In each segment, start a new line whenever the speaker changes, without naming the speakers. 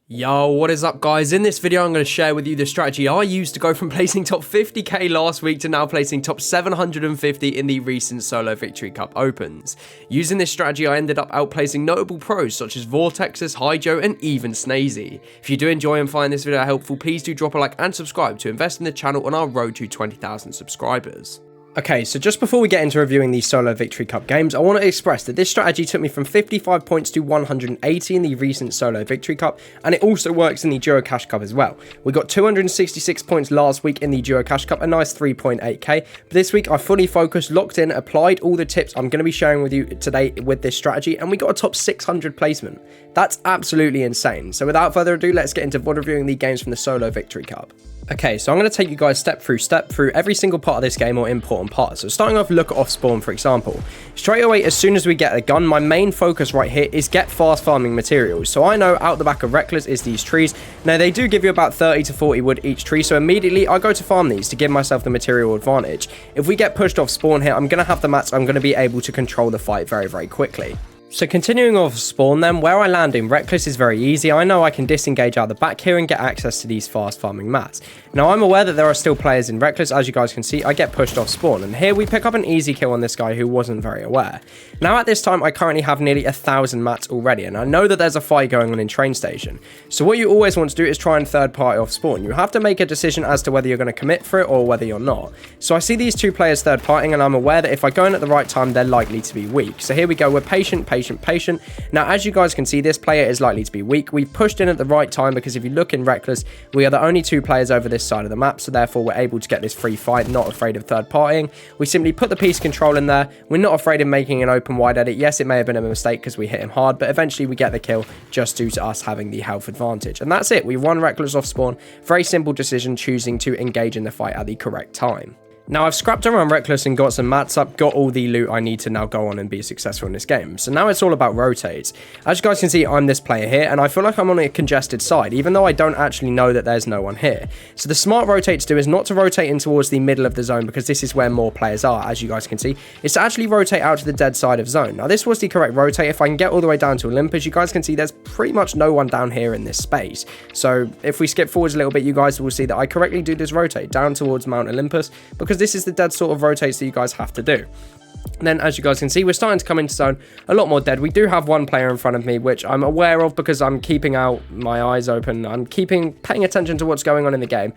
Yo, what is up guys? In this video I'm going to share with you the strategy I used to go from placing top 50k last week to now placing top 750 in the recent Solo Victory Cup Opens. Using this strategy I ended up outplacing notable pros such as Vortexes, Hyjo and even Snails. If you do enjoy and find this video helpful, please do drop a like and subscribe to invest in the channel on our road to 20,000 subscribers. Okay, so just before we get into reviewing these Solo Victory Cup games, I want to express that this strategy took me from 55 points to 180 in the recent Solo Victory Cup, and it also works in the Duo Cash Cup as well. We got 266 points last week in the Duo Cash Cup, a nice 3.8k, but this week I fully focused, locked in, applied all the tips I'm going to be sharing with you today with this strategy, and we got a top 600 placement. That's absolutely insane. So without further ado, let's get into VOD reviewing the games from the Solo Victory Cup. Okay, so I'm going to take you guys step through every single part of this game or important part. So starting off, look off spawn, for example. Straight away, as soon as we get a gun, my main focus right here is get fast farming materials. So I know out the back of Reckless is these trees. Now, they do give you about 30 to 40 wood each tree, so immediately I go to farm these to give myself the material advantage. If we get pushed off spawn here, I'm going to have the mats. I'm going to be able to control the fight very, very quickly. So continuing off spawn then, where I land in Reckless is very easy. I know I can disengage out the back here and get access to these fast farming mats. Now I'm aware that there are still players in Reckless. As you guys can see, I get pushed off spawn, and here we pick up an easy kill on this guy who wasn't very aware. Now at this time I currently have nearly 1,000 mats already, and I know that there's a fight going on in train station. So what you always want to do is try and third party off spawn. You have to make a decision as to whether you're going to commit for it or whether you're not. So I see these two players third partying, and I'm aware that if I go in at the right time they're likely to be weak. So here we go, we're patient. Now, as you guys can see, this player is likely to be weak. We've pushed in at the right time because if you look in Reckless, we are the only two players over this side of the map, so therefore we're able to get this free fight, not afraid of third partying. We simply put the piece control in there. We're not afraid of making an open wide edit. Yes, it may have been a mistake because we hit him hard, but eventually we get the kill just due to us having the health advantage. And that's it. We won Reckless off spawn. Very simple decision, choosing to engage in the fight at the correct time. Now, I've scrapped around Reckless and got some mats up, got all the loot I need to now go on and be successful in this game. So now it's all about rotates. As you guys can see, I'm this player here, and I feel like I'm on a congested side, even though I don't actually know that there's no one here. So the smart rotate to do is not to rotate in towards the middle of the zone, because this is where more players are, as you guys can see. It's to actually rotate out to the dead side of zone. Now, this was the correct rotate. If I can get all the way down to Olympus, you guys can see there's pretty much no one down here in this space. So if we skip forwards a little bit, you guys will see that I correctly do this rotate down towards Mount Olympus, because this is the dead sort of rotates that you guys have to do. And then as you guys can see, we're starting to come into zone a lot more dead. We do have one player in front of me, which I'm aware of because I'm keeping out my eyes open. I'm paying attention to what's going on in the game.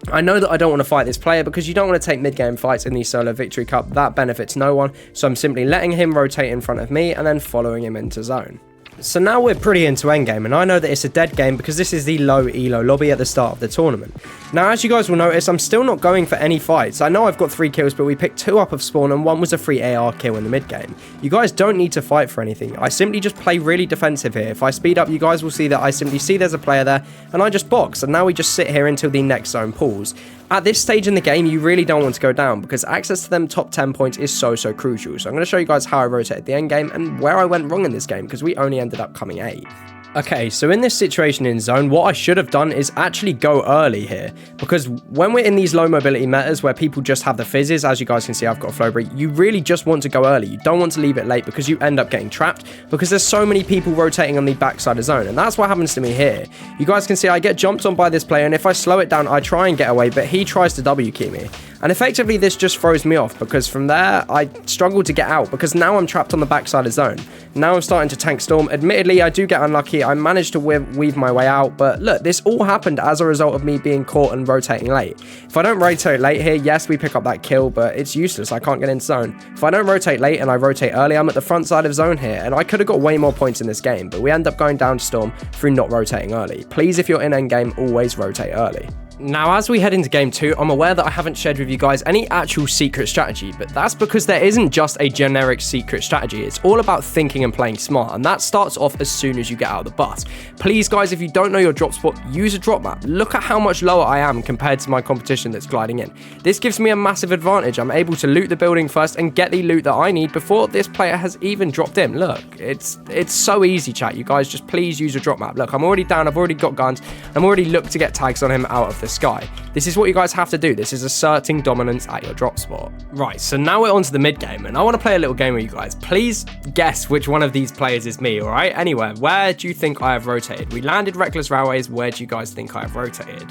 I know that I don't want to fight this player because you don't want to take mid-game fights in the Solo Victory Cup. That benefits no one. So I'm simply letting him rotate in front of me and then following him into zone. So now we're pretty into endgame, and I know that it's a dead game because this is the low elo lobby at the start of the tournament. Now, as you guys will notice, I'm still not going for any fights. I know I've got 3 kills, but we picked 2 up of spawn, and 1 was a free AR kill in the mid game. You guys don't need to fight for anything. I simply just play really defensive here. If I speed up, you guys will see that I simply see there's a player there, and I just box, and now we just sit here until the next zone pulls. At this stage in the game, you really don't want to go down because access to them top 10 points is so crucial. So I'm going to show you guys how I rotated the end game and where I went wrong in this game because we only ended up coming 8th. Okay, so in this situation in zone, what I should have done is actually go early here, because when we're in these low mobility metas where people just have the fizzes, as you guys can see, I've got a flow break, you really just want to go early. You don't want to leave it late because you end up getting trapped because there's so many people rotating on the backside of zone, and that's what happens to me here. You guys can see I get jumped on by this player, and if I slow it down, I try and get away, but he tries to W key me. And effectively, this just throws me off because from there, I struggle to get out because now I'm trapped on the backside of zone. Now I'm starting to tank storm. Admittedly, I do get unlucky. I managed to weave my way out. But look, this all happened as a result of me being caught and rotating late. If I don't rotate late here, yes, we pick up that kill, but it's useless. I can't get in zone. If I don't rotate late and I rotate early, I'm at the front side of zone here. And I could have got way more points in this game, but we end up going down to storm through not rotating early. Please, if you're in endgame, always rotate early. Now, as we head into game 2, I'm aware that I haven't shared with you guys any actual secret strategy, but that's because there isn't just a generic secret strategy. It's all about thinking and playing smart, and that starts off as soon as you get out of the bus. Please, guys, if you don't know your drop spot, use a drop map. Look at how much lower I am compared to my competition that's gliding in. This gives me a massive advantage. I'm able to loot the building first and get the loot that I need before this player has even dropped in. Look, it's so easy, chat. You guys just please use a drop map. Look, I'm already down. I've already got guns. I'm already looked to get tags on him out of the sky. This is what you guys have to do. This is asserting dominance at your drop spot. Right, so now we're on to the mid game, and I want to play a little game with you guys. Please guess which one of these players is me, all right? Anyway, where do you think I have rotated? We landed Reckless Railways. Where do you guys think I have rotated?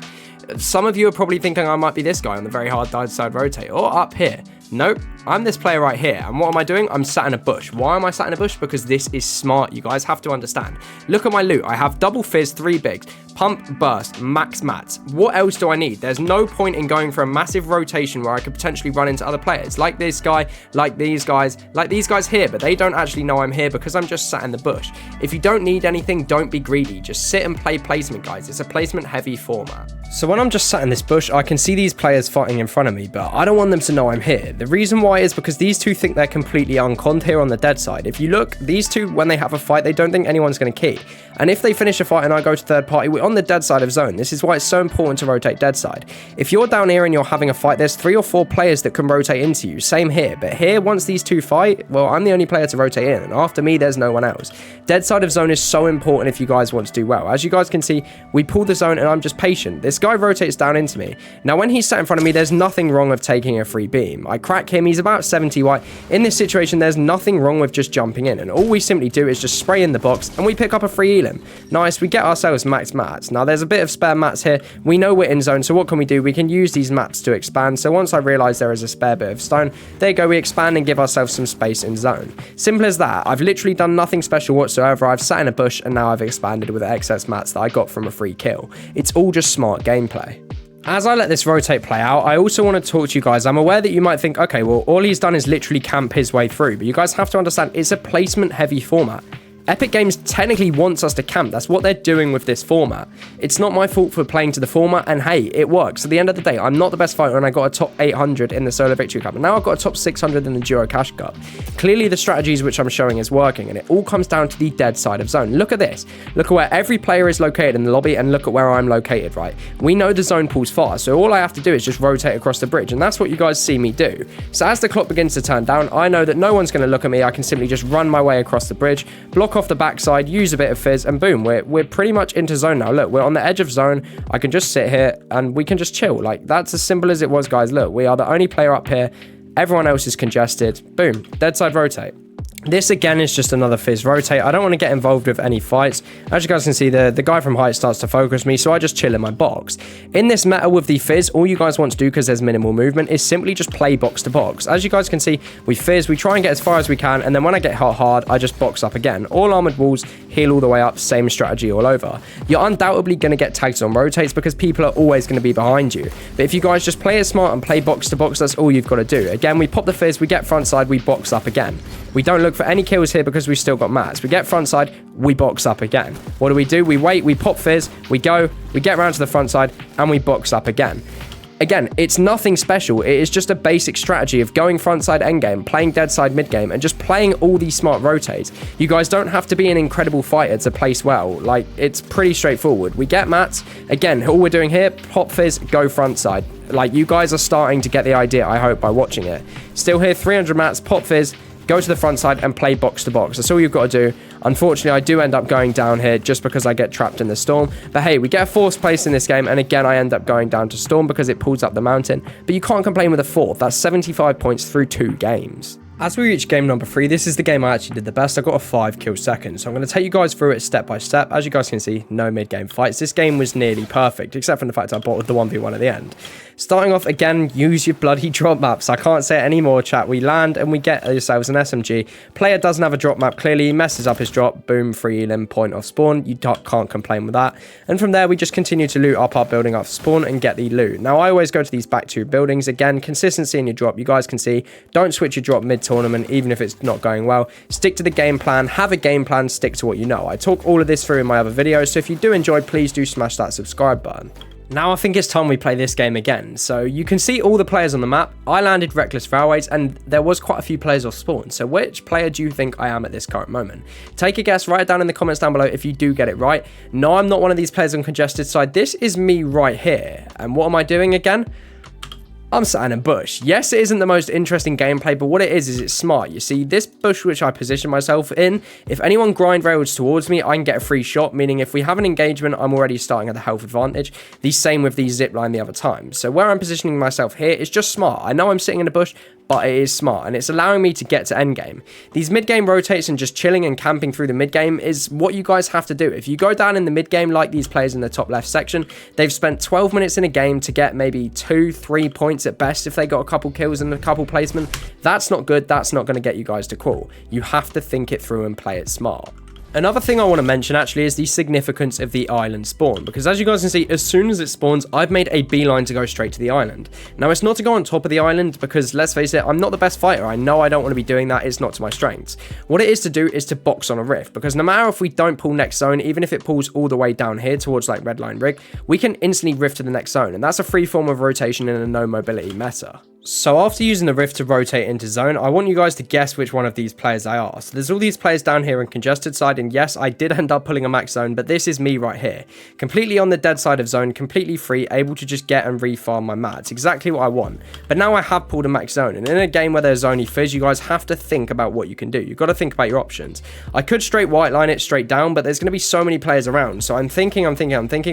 Some of you are probably thinking I might be this guy on the very hard side rotate, or up here. Nope, I'm this player right here, and what am I doing? I'm sat in a bush. Why am I sat in a bush? Because this is smart, you guys have to understand. Look at my loot. I have double fizz, 3 bigs, pump, burst, max mats. What else do I need? There's no point in going for a massive rotation where I could potentially run into other players, like this guy, like these guys here, but they don't actually know I'm here because I'm just sat in the bush. If you don't need anything, don't be greedy. Just sit and play placement, guys. It's a placement heavy format. So when I'm just sat in this bush, I can see these players fighting in front of me, but I don't want them to know I'm here. The reason why is because these two think they're completely unconned here on the dead side. If you look, these two, when they have a fight, they don't think anyone's going to key. And if they finish a fight and I go to third party, we're on the dead side of zone. This is why it's so important to rotate dead side. If you're down here and you're having a fight, there's 3 or 4 players that can rotate into you. Same here. But here, once these two fight, well, I'm the only player to rotate in. And after me, there's no one else. Dead side of zone is so important if you guys want to do well. As you guys can see, we pull the zone and I'm just patient. This guy rotates down into me. Now, when he's sat in front of me, there's nothing wrong with taking a free beam. I crack him. He's about 70 white. In this situation, there's nothing wrong with just jumping in. And all we simply do is just spray in the box and we pick up a free elim. Nice. We get ourselves max mats. Now, there's a bit of spare mats here. We know we're in zone. So what can we do? We can use these mats to expand. So once I realize there is a spare bit of stone, there you go. We expand and give ourselves some space in zone. Simple as that. I've literally done nothing special whatsoever. I've sat in a bush and now I've expanded with excess mats that I got from a free kill. It's all just smart gameplay. As I let this rotate play out, I also want to talk to you guys. I'm aware that you might think, okay, well, all he's done is literally camp his way through. But you guys have to understand, it's a placement heavy format. Epic Games technically wants us to camp. That's what they're doing with this format. It's not my fault for playing to the format, and hey, it works. At the end of the day, I'm not the best fighter, and I got a top 800 in the Solo Victory Cup, and now I've got a top 600 in the Duo Cash Cup. Clearly, the strategies which I'm showing is working, and it all comes down to the dead side of zone. Look at this. Look at where every player is located in the lobby, and look at where I'm located, right? We know the zone pulls fast, so all I have to do is just rotate across the bridge, and that's what you guys see me do. So as the clock begins to turn down, I know that no one's going to look at me. I can simply just run my way across the bridge, block off the backside, use a bit of fizz, and boom, we're pretty much into zone now. Look, we're on the edge of zone. I can just sit here and we can just chill. Like, that's as simple as it was, guys. Look, we are the only player up here. Everyone else is congested. Boom, dead side rotate. This again is just another fizz rotate. I don't want to get involved with any fights. As you guys can see, the guy from height starts to focus me, so I just chill in my box. In this meta with the fizz, all you guys want to do, because there's minimal movement, is simply just play box to box. As you guys can see, we fizz, we try and get as far as we can, and then when I get hot hard, I just box up again. All armored walls, heal all the way up, same strategy all over. You're undoubtedly going to get tagged on rotates because people are always going to be behind you. But if you guys just play it smart and play box to box, that's all you've got to do. Again, we pop the fizz, we get front side, we box up again. We don't look for any kills here because we've still got mats. We get front side, we box up again. What do? We wait, we pop fizz, we go, we get around to the front side, and we box up again. Again, it's nothing special. It is just a basic strategy of going front side endgame, playing dead side mid game, and just playing all these smart rotates. You guys don't have to be an incredible fighter to place well. Like, it's pretty straightforward. We get mats. Again, all we're doing here, pop fizz, go front side. Like, you guys are starting to get the idea, I hope, by watching it. Still here, 300 mats, pop fizz, go to the front side and play box to box. That's all you've got to do. Unfortunately, I do end up going down here just because I get trapped in the storm. But hey, we get a fourth place in this game. And again, I end up going down to storm because it pulls up the mountain. But you can't complain with a fourth. That's 75 points through 2 games. As we reach game number 3, this is the game I actually did the best. I got a 5 kill second, so I'm going to take you guys through it step by step. As you guys can see, no mid-game fights. This game was nearly perfect, except for the fact I bought the 1v1 at the end. Starting off, again, use your bloody drop maps. I can't say it anymore, chat. We land and we get ourselves an SMG. Player doesn't have a drop map. Clearly, he messes up his drop. Boom, free elim, point off spawn. You can't complain with that. And from there, we just continue to loot up our building off spawn and get the loot. Now, I always go to these back 2 buildings. Again, consistency in your drop. You guys can see, don't switch your drop mid-tournament, even if it's not going well. Stick to the game plan. Have a game plan. Stick to what you know. I talk all of this through in my other videos, so if you do enjoy, please do smash that subscribe button. Now I think it's time we play this game again. So you can see all the players on the map. I landed Reckless Railways and there was quite a few players off spawn. So which player do you think I am at this current moment? Take a guess, write it down in the comments down below if you do get it right. No, I'm not one of these players on congested side. This is me right here. And what am I doing again? I'm sat in a bush. Yes, it isn't the most interesting gameplay, but what it is it's smart. You see, this bush which I position myself in, if anyone grind rails towards me, I can get a free shot, meaning if we have an engagement, I'm already starting at the health advantage. The same with the zip line the other time. So where I'm positioning myself here is just smart. I know I'm sitting in a bush, but it is smart, and it's allowing me to get to endgame. These mid-game rotates and just chilling and camping through the mid-game is what you guys have to do. If you go down in the mid-game like these players in the top left section, they've spent 12 minutes in a game to get maybe 2-3 points at best if they got a couple kills and a couple placement. That's not good. That's not going to get you guys to Qual. You have to think it through and play it smart. Another thing I want to mention actually is the significance of the island spawn, because as you guys can see, as soon as it spawns, I've made a beeline to go straight to the island. Now, it's not to go on top of the island because, let's face it, I'm not the best fighter. I know I don't want to be doing that. It's not to my strengths. What it is to do is to box on a rift, because no matter if we don't pull next zone, even if it pulls all the way down here towards like red line rig, we can instantly rift to the next zone, and that's a free form of rotation in a no mobility meta. So after using the rift to rotate into zone, I want you guys to guess which one of these players they are. So there's all these players down here in congested side, and yes, I did end up pulling a max zone, but this is me right here. Completely on the dead side of zone, completely free, able to just get and refarm my mats. Exactly what I want. But now I have pulled a max zone, and in a game where there's only fizz, you guys have to think about what you can do. You've got to think about your options. I could straight white line it straight down, but there's going to be so many players around. So I'm thinking,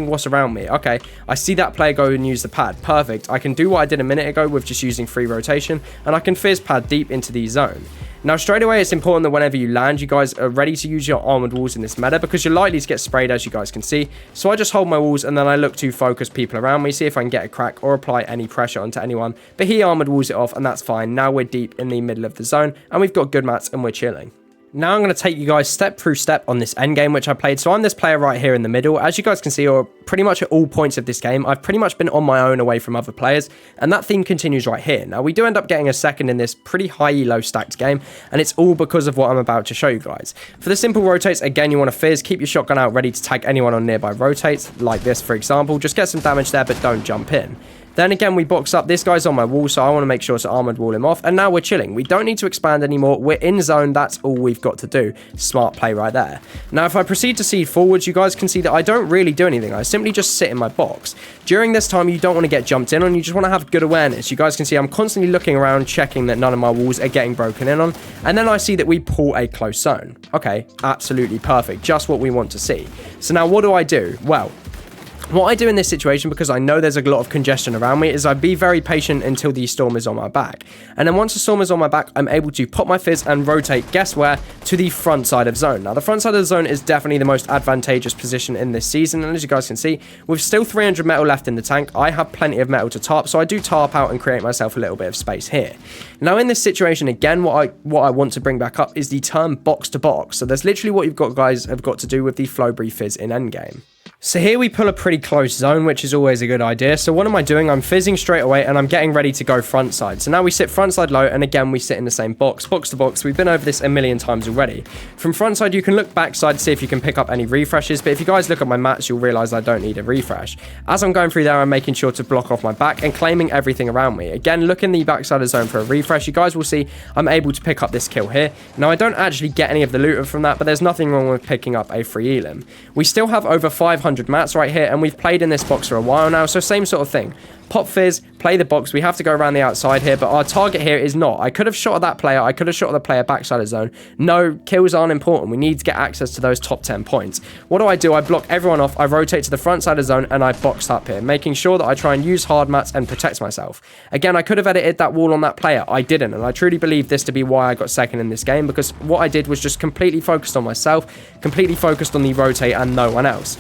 what's around me? Okay, I see that player go and use the pad. Perfect. I can do what I did a minute ago with just using free rotation, and I can fizz pad deep into the zone. Now, straight away, it's important that whenever you land, you guys are ready to use your armored walls in this meta, because you're likely to get sprayed, as you guys can see. So I just hold my walls, and then I look to focus people around me, see if I can get a crack or apply any pressure onto anyone. But he armored walls it off, and that's fine. Now we're deep in the middle of the zone, and we've got good mats, and we're chilling. Now I'm going to take you guys step through step on this end game which I played. So I'm this player right here in the middle. As you guys can see, or pretty much at all points of this game, I've pretty much been on my own away from other players, and that theme continues right here. Now we do end up getting a second in this pretty high elo stacked game, and it's all because of what I'm about to show you guys. For the simple rotates, again, you want to fizz, keep your shotgun out ready to tag anyone on nearby rotates, like this for example. Just get some damage there, but don't jump in. Then again, we box up. This guy's on my wall, so I want to make sure to armored wall him off. And now we're chilling. We don't need to expand anymore. We're in zone. That's all we've got to do. Smart play right there. Now, if I proceed to seed forwards, you guys can see that I don't really do anything. I simply just sit in my box. During this time, you don't want to get jumped in on. You just want to have good awareness. You guys can see I'm constantly looking around, checking that none of my walls are getting broken in on. And then I see that we pull a close zone. Okay, absolutely perfect. Just what we want to see. So now what do? Well, what I do in this situation, because I know there's a lot of congestion around me, is I be very patient until the storm is on my back. And then once the storm is on my back, I'm able to pop my fizz and rotate, guess where? To the front side of zone. Now, the front side of the zone is definitely the most advantageous position in this season. And as you guys can see, with still 300 metal left in the tank, I have plenty of metal to tarp. So I do tarp out and create myself a little bit of space here. Now, in this situation, again, what I want to bring back up is the term box to box. So that's literally what you've got, guys, have got to do with the Flowbree fizz in endgame. So here we pull a pretty close zone, which is always a good idea. So what am I doing? I'm fizzing straight away, and I'm getting ready to go front side. So now we sit front side low, and again, we sit in the same box to box. We've been over this a million times already. From front side, you can look backside to see if you can pick up any refreshes. But if you guys look at my mats, you'll realize I don't need a refresh. As I'm going through there, I'm making sure to block off my back and claiming everything around me. Again, look in the backside of zone for a refresh. You guys will see I'm able to pick up this kill here. Now, I don't actually get any of the loot from that, but there's nothing wrong with picking up a free elim. We still have over 500 mats right here, and we've played in this box for a while now, so same sort of thing. Pop fizz, play the box. We have to go around the outside here, but our target here is not. I could have shot at that player. I could have shot at the player backside of zone. No, kills aren't important. We need to get access to those top 10 points. What do? I block everyone off. I rotate to the front side of zone, and I box up here, making sure that I try and use hard mats and protect myself. Again, I could have edited that wall on that player. I didn't, and I truly believe this to be why I got second in this game, because what I did was just completely focused on myself, completely focused on the rotate and no one else.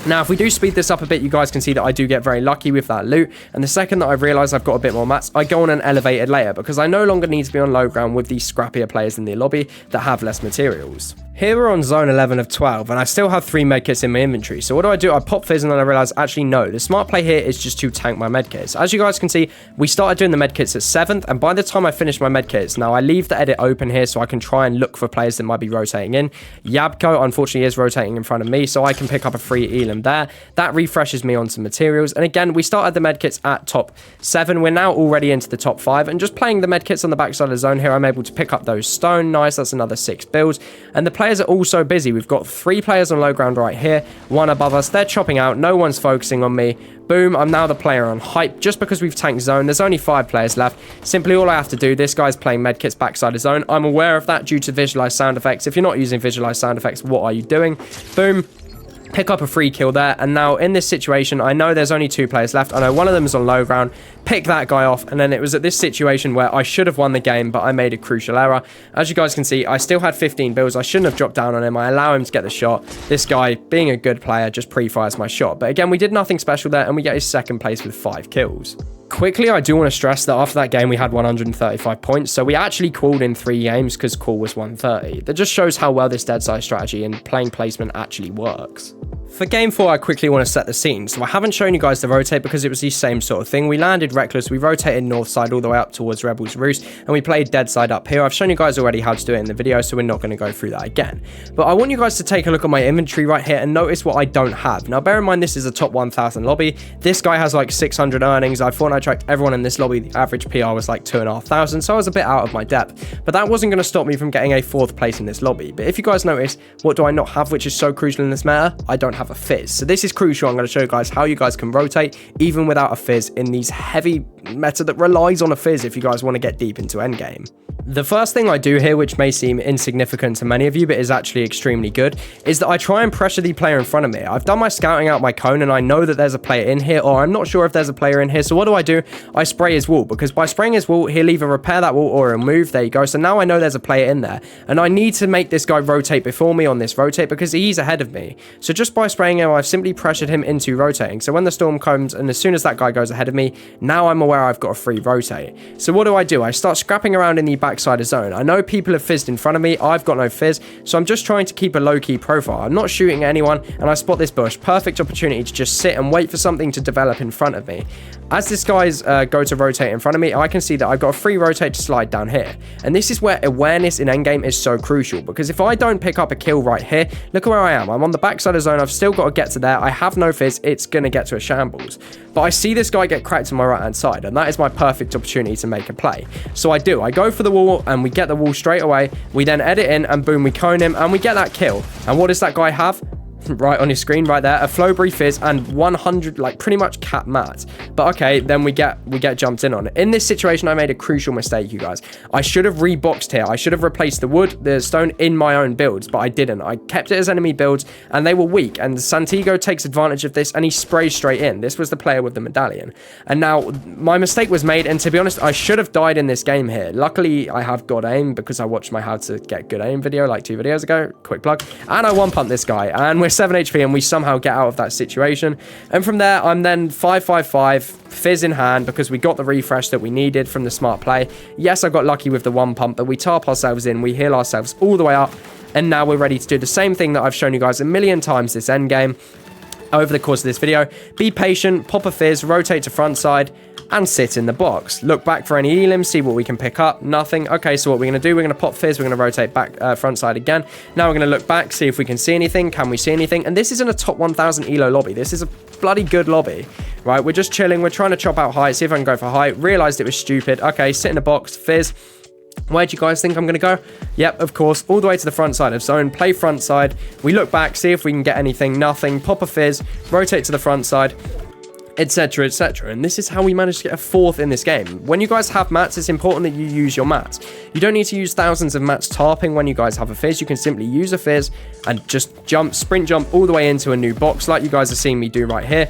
Now, if we do speed this up a bit, you guys can see that I do get very lucky with that loot. And the second that I realise I've got a bit more mats, I go on an elevated layer, because I no longer need to be on low ground with these scrappier players in the lobby that have less materials. Here we're on zone 11 of 12, and I still have 3 medkits in my inventory. So what do? I pop fizz, and then I realise, actually, no. The smart play here is just to tank my medkits. As you guys can see, we started doing the medkits at 7th, and by the time I finished my medkits, now I leave the edit open here so I can try and look for players that might be rotating in. Yabko, unfortunately, is rotating in front of me, so I can pick up a free elim elim there. That refreshes me on some materials. And again, we started the medkits at top 7. We're now already into the top 5. And just playing the medkits on the backside of the zone here, I'm able to pick up those stone. Nice, that's another 6 builds. And the players are also busy. We've got 3 players on low ground right here, 1 above us. They're chopping out. No one's focusing on me. Boom, I'm now the player on hype just because we've tanked zone. There's only 5 players left. Simply all I have to do, this guy's playing medkits backside of zone. I'm aware of that due to visualized sound effects. If you're not using visualized sound effects, what are you doing? Boom. Pick up a free kill there, and now in this situation I know there's only 2 players left. I know one of them is on low ground. Pick that guy off, and then it was at this situation where I should have won the game, but I made a crucial error. As you guys can see, I still had 15 builds. I shouldn't have dropped down on him. I allow him to get the shot. This guy, being a good player, just pre-fires my shot. But again, we did nothing special there, and we get his 2nd place with 5 kills. Quickly, I do want to stress that after that game, we had 135 points. So we actually qualled in 3 games because qual was 130. That just shows how well this dead side strategy and playing placement actually works. For game 4, I quickly want to set the scene. So I haven't shown you guys the rotate because it was the same sort of thing. We landed reckless, we rotated north side all the way up towards Rebel's Roost, and we played dead side up here. I've shown you guys already how to do it in the video, so we're not going to go through that again. But I want you guys to take a look at my inventory right here and notice what I don't have. Now, bear in mind, this is a top 1000 lobby. This guy has like 600 earnings. I thought I tracked everyone in this lobby. The average PR was like 2,500, so I was a bit out of my depth. But that wasn't going to stop me from getting a 4th place in this lobby. But if you guys notice, what do I not have, which is so crucial in this meta? I don't have a fizz. So this is crucial. I'm going to show you guys how you guys can rotate even without a fizz in these heavy meta that relies on a fizz if you guys want to get deep into endgame. The first thing I do here, which may seem insignificant to many of you, but is actually extremely good, is that I try and pressure the player in front of me. I've done my scouting out my cone and I know that there's a player in here, or I'm not sure if there's a player in here. So what do? I spray his wall, because by spraying his wall, he'll either repair that wall or he'll move. There you go. So now I know there's a player in there, and I need to make this guy rotate before me on this rotate because he's ahead of me. So just by spraying him, I've simply pressured him into rotating. So when the storm comes, and as soon as that guy goes ahead of me, now I'm aware I've got a free rotate. So what do? I start scrapping around in the backside of zone. I know people have fizzed in front of me. I've got no fizz, so I'm just trying to keep a low-key profile. I'm not shooting at anyone, and I spot this bush. Perfect opportunity to just sit and wait for something to develop in front of me. As this guy's go to rotate in front of me, I can see that I've got a free rotate to slide down here. And this is where awareness in endgame is so crucial, because if I don't pick up a kill right here, look at where I am. I'm on the backside of zone. I've still got to get to there. I have no fizz. It's going to get to a shambles. But I see this guy get cracked on my right-hand side, and that is my perfect opportunity to make a play. So I do. I go for the wall, and we get the wall straight away. We then edit in, and boom, we cone him, and we get that kill. And what does that guy have? Right on your screen right there, a Flowberry Fizz and 100, like pretty much cap mat. But okay, then we get jumped in on it. In this situation, I made a crucial mistake, you guys. I should have reboxed here. I should have replaced the wood, the stone in my own builds, but I didn't. I kept it as enemy builds, and they were weak. And Santiago takes advantage of this, and he sprays straight in. This was the player with the medallion. And now my mistake was made, and to be honest, I should have died in this game here. Luckily, I have got aim because I watched my how to get good aim video like 2 videos ago. Quick plug. And I one-pumped this guy, and we're 7 HP, and we somehow get out of that situation. And from there, I'm then 5-5-5, fizz in hand, because we got the refresh that we needed from the smart play. Yes, I got lucky with the one pump, but we tarp ourselves in, we heal ourselves all the way up, and now we're ready to do the same thing that I've shown you guys a million times this end game over the course of this video. Be patient, pop a fizz, rotate to front side, and sit in the box. Look back for any elims, see what we can pick up. Nothing. Okay, so what we're going to do, we're going to pop fizz, we're going to rotate back front side again. Now we're going to look back, see if we can see anything. Can we see anything? And this isn't a top 1000 elo lobby. This is a bloody good lobby, right? We're just chilling. We're trying to chop out height, see if I can go for height. Realized it was stupid. Okay, sit in the box, fizz. Where do you guys think I'm going to go? Yep, of course, all the way to the front side of zone. Play front side. We look back, see if we can get anything. Nothing. Pop a fizz, rotate to the front side, etc, etc. And this is how we managed to get a 4th in this game. When you guys have mats, it's important that you use your mats. You don't need to use thousands of mats tarping when you guys have a fizz. You can simply use a fizz and just jump, sprint jump all the way into a new box like you guys are seeing me do right here.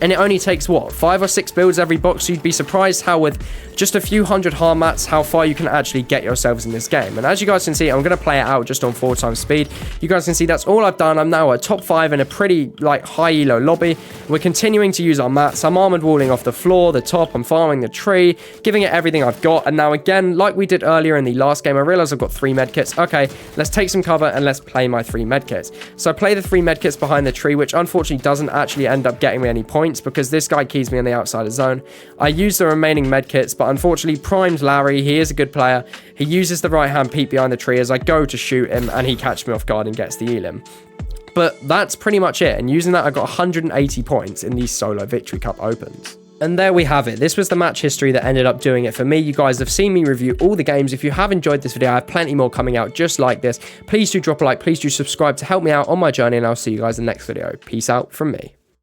And it only takes, what, 5 or 6 builds every box? So you'd be surprised how with just a few hundred harm mats, how far you can actually get yourselves in this game. And as you guys can see, I'm going to play it out just on 4 times speed. You guys can see that's all I've done. I'm now at top 5 in a pretty, like, high elo lobby. We're continuing to use our mats. I'm armored walling off the floor, the top. I'm farming the tree, giving it everything I've got. And now again, like we did earlier in the last game, I realized I've got 3 medkits. Okay, let's take some cover and let's play my 3 medkits. So I play the 3 medkits behind the tree, which unfortunately doesn't actually end up getting me any points, because this guy keys me on the outside of zone. I use the remaining medkits, but unfortunately primed Larry. He is a good player. He uses the right hand peek behind the tree as I go to shoot him, and he catches me off guard and gets the elim. But that's pretty much it, and using that I got 180 points in these solo Victory Cup Opens. And there we have it. This was the match history that ended up doing it for me. You guys have seen me review all the games. If you have enjoyed this video, I have plenty more coming out just like this. Please do drop a like, please do subscribe to help me out on my journey, and I'll see you guys in the next video. Peace out from me.